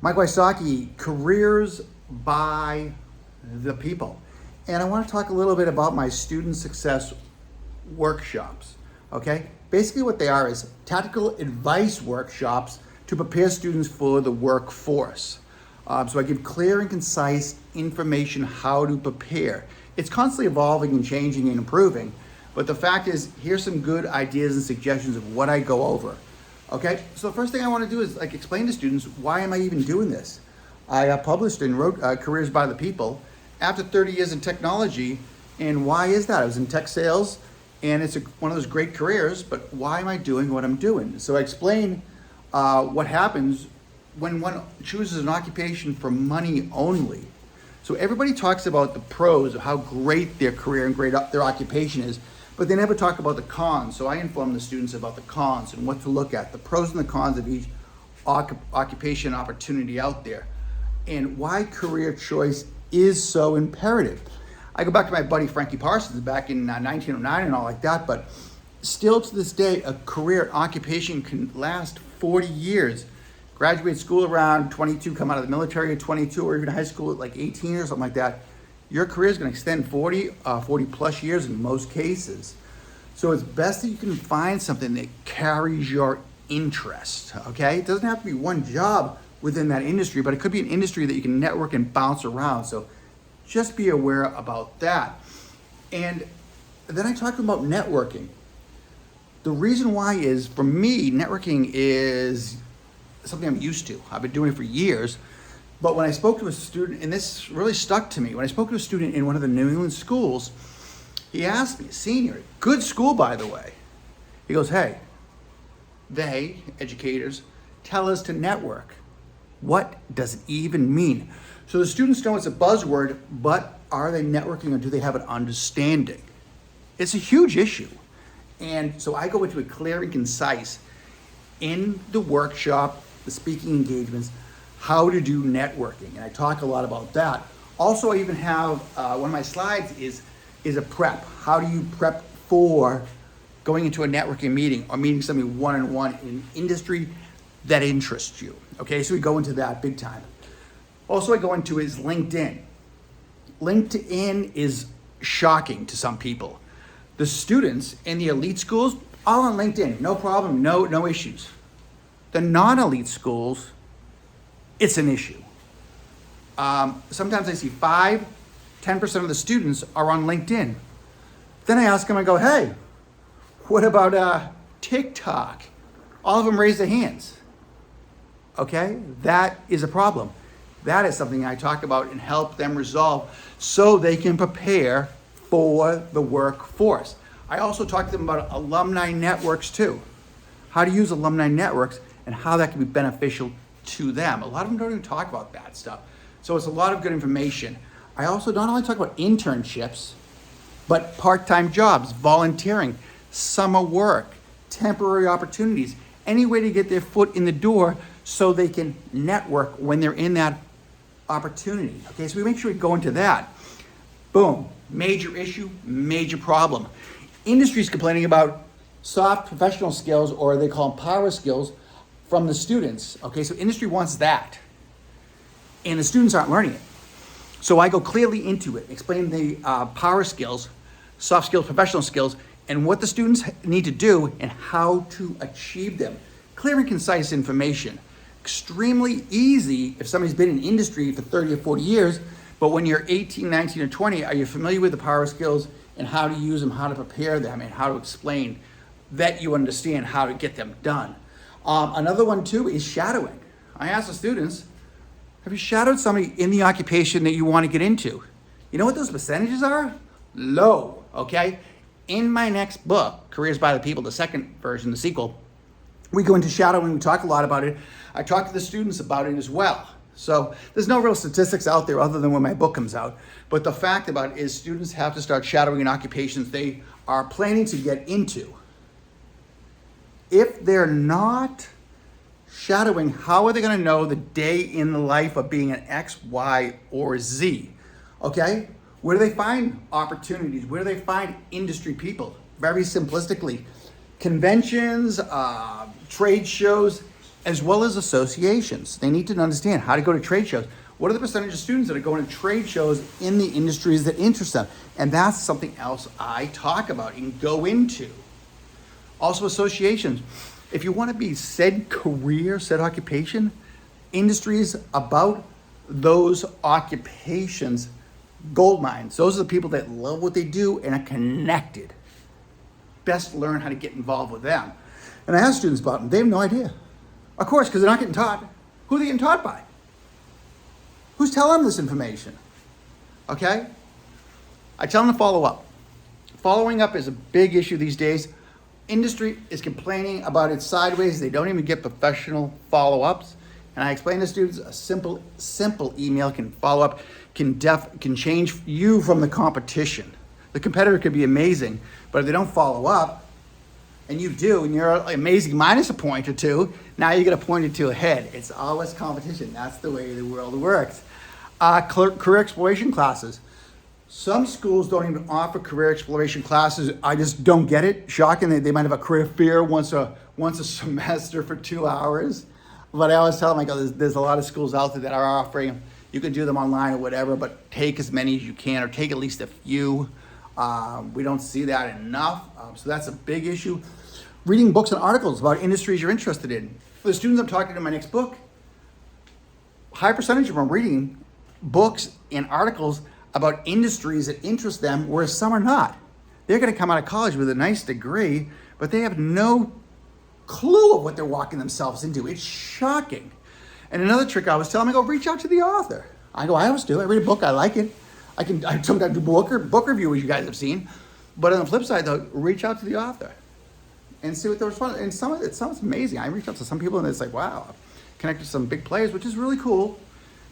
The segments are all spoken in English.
Mike Wysocki, Careers by the People. And I want to talk a little bit about my student success workshops, okay? Basically what they are is tactical advice workshops to prepare students for the workforce. So I give clear and concise information how to prepare. It's constantly evolving and changing and improving, but the fact is, here's some good ideas and suggestions of what I go over. Okay, so the first thing I want to do is explain to students, why am I even doing this? I published and wrote Careers by the People after 30 years in technology, and why is that? I was in tech sales, and it's one of those great careers, but why am I doing what I'm doing? So I explain what happens when one chooses an occupation for money only. So everybody talks about the pros of how great their career and great their occupation is, but they never talk about the cons. So I inform the students about the cons and what to look at, the pros and the cons of each occupation opportunity out there, and why career choice is so imperative. I go back to my buddy Frankie Parsons back in 1909 and all like that, but still to this day, a career occupation can last 40 years. Graduate school around 22, come out of the military at 22, or even high school at like 18 or something like that. Your career is going to extend 40 plus years in most cases. So it's best that you can find something that carries your interest, okay? It doesn't have to be one job within that industry, but it could be an industry that you can network and bounce around. So just be aware about that. And then I talk about networking. The reason why is, for me, networking is something I'm used to. I've been doing it for years. But when I spoke to a student, and this really stuck to me, when I spoke to a student in one of the New England schools, he asked me, senior, good school by the way. He goes, hey, they, educators, tell us to network. What does it even mean? So the students know it's a buzzword, but are they networking or do they have an understanding? It's a huge issue. And so I go into it clear and concise in the workshop, the speaking engagements, how to do networking. And I talk a lot about that. Also, I even have, one of my slides is a prep. How do you prep for going into a networking meeting or meeting somebody one-on-one in an industry that interests you? Okay, so we go into that big time. Also, I go into is LinkedIn. LinkedIn is shocking to some people. The students in the elite schools, all on LinkedIn, no problem, no issues. The non-elite schools, it's an issue. Sometimes I see 10% of the students are on LinkedIn. Then I ask them, I go, hey, what about TikTok? All of them raise their hands. Okay, that is a problem. That is something I talk about and help them resolve so they can prepare for the workforce. I also talk to them about alumni networks too. How to use alumni networks and how that can be beneficial to them. A lot of them don't even talk about that stuff. So it's a lot of good information. I also not only talk about internships, but part-time jobs, volunteering, summer work, temporary opportunities, any way to get their foot in the door so they can network when they're in that opportunity. Okay, so we make sure we go into that. Boom, major issue, major problem. Industry's complaining about soft professional skills, or they call them power skills, from the students. Okay, so industry wants that, and the students aren't learning it. So I go clearly into it, explain the power skills, soft skills, professional skills, and what the students need to do and how to achieve them. Clear and concise information. Extremely easy if somebody's been in industry for 30 or 40 years, but when you're 18, 19, or 20, are you familiar with the power skills and how to use them, how to prepare them, and how to explain that you understand how to get them done? Another one too is shadowing. I ask the students, have you shadowed somebody in the occupation that you want to get into? You know what those percentages are? Low, okay? In my next book, Careers by the People, the second version, the sequel, we go into shadowing, we talk a lot about it. I talk to the students about it as well. So there's no real statistics out there other than when my book comes out. But the fact about it is students have to start shadowing in occupations they are planning to get into. If they're not shadowing, how are they going to know the day in the life of being an X, Y, or Z? Okay? Where do they find opportunities? Where do they find industry people? Very simplistically, conventions, trade shows, as well as associations. They need to understand how to go to trade shows. What are the percentage of students that are going to trade shows in the industries that interest them? And that's something else I talk about and go into. Also associations. If you want to be said career, said occupation, industries about those occupations, gold mines. Those are the people that love what they do and are connected. Best learn how to get involved with them. And I ask students about them. They have no idea. Of course, because they're not getting taught. Who are they getting taught by? Who's telling them this information? Okay? I tell them to follow up. Following up is a big issue these days. Industry is complaining about it sideways. They don't even get professional follow-ups. And I explain to students a simple email can follow up, can change you from the competition. The competitor could be amazing, but if they don't follow up, and you do, and you're amazing minus a point or two, now you get a point or two ahead. It's always competition. That's the way the world works. Career exploration classes. Some schools don't even offer career exploration classes. I just don't get it. Shocking. They might have a career fair once a semester for 2 hours. But I always tell them, I go, there's a lot of schools out there that are offering, you can do them online or whatever, but take as many as you can, or take at least a few. We don't see that enough, so that's a big issue. Reading books and articles about industries you're interested in. For the students I'm talking to in my next book, high percentage of them are reading books and articles about industries that interest them, whereas some are not. They're gonna come out of college with a nice degree, but they have no clue of what they're walking themselves into. It's shocking. And another trick I was telling them, I go, reach out to the author. I always do. I read a book, I like it. I sometimes do book review, as you guys have seen. But on the flip side, though, reach out to the author and see what the response. And some of it sounds amazing. I reach out to some people, and it's like, wow, connect with some big players, which is really cool.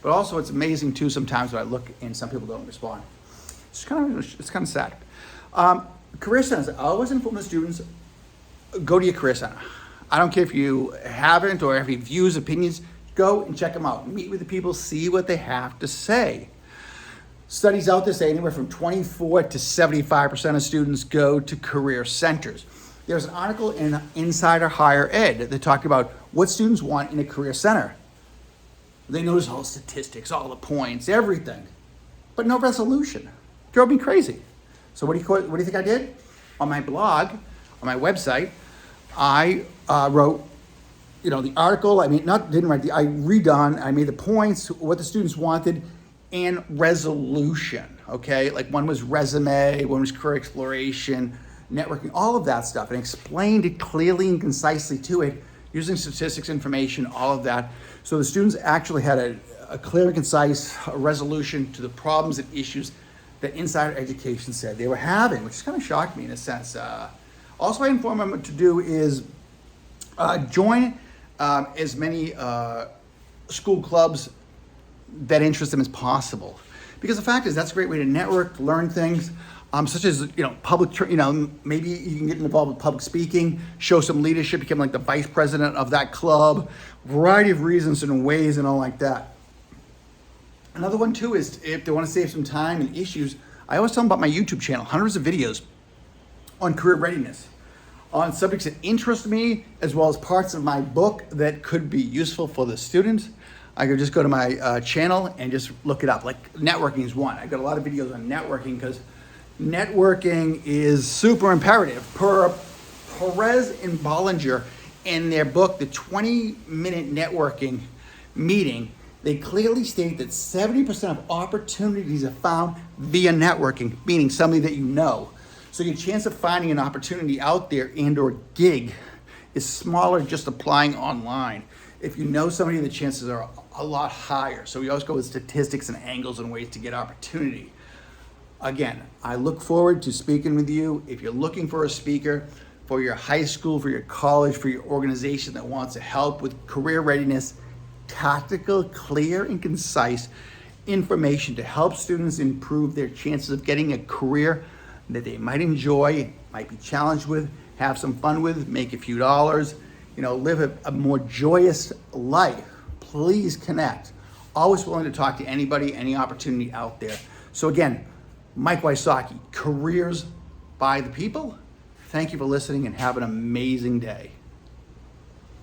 But also, it's amazing too sometimes when I look and some people don't respond. It's kind of sad. Career centers. I always inform the students, go to your career center. I don't care if you haven't or if you have views, opinions, go and check them out. Meet with the people, see what they have to say. Studies out there say anywhere from 24 to 75% of students go to career centers. There's an article in Insider Higher Ed that talked about what students want in a career center. They notice all the statistics, all the points, everything, but no resolution. Drove me crazy. So what do you think I did? On my blog, on my website, I wrote, the article. I redone. I made the points, what the students wanted, and resolution. Okay, like one was resume, one was career exploration, networking, all of that stuff, and explained it clearly and concisely to it, using statistics, information, all of that. So the students actually had a clear and concise resolution to the problems and issues that Insider Education said they were having, which kind of shocked me in a sense. Also, I informed them what to do is join as many school clubs that interest them as possible. Because the fact is, that's a great way to network, learn things, such as, maybe you can get involved with public speaking, show some leadership, become like the vice president of that club, variety of reasons and ways and all like that. Another one too is if they want to save some time and issues, I always tell them about my YouTube channel, hundreds of videos on career readiness, on subjects that interest me, as well as parts of my book that could be useful for the students. I could just go to my channel and just look it up. Like networking is one. I got a lot of videos on networking because networking is super imperative. Per Perez and Bollinger, in their book, The 20-Minute Networking Meeting, they clearly state that 70% of opportunities are found via networking, meaning somebody that you know. So your chance of finding an opportunity out there and or gig is smaller just applying online. If you know somebody, the chances are a lot higher. So we always go with statistics and angles and ways to get opportunity. Again, I look forward to speaking with you. If you're looking for a speaker for your high school, for your college, for your organization that wants to help with career readiness, tactical, clear, and concise information to help students improve their chances of getting a career that they might enjoy, might be challenged with, have some fun with, make a few dollars, live a more joyous life, please connect. Always willing to talk to anybody, any opportunity out there. So again, Mike Wysocki, Careers by the People. Thank you for listening and have an amazing day.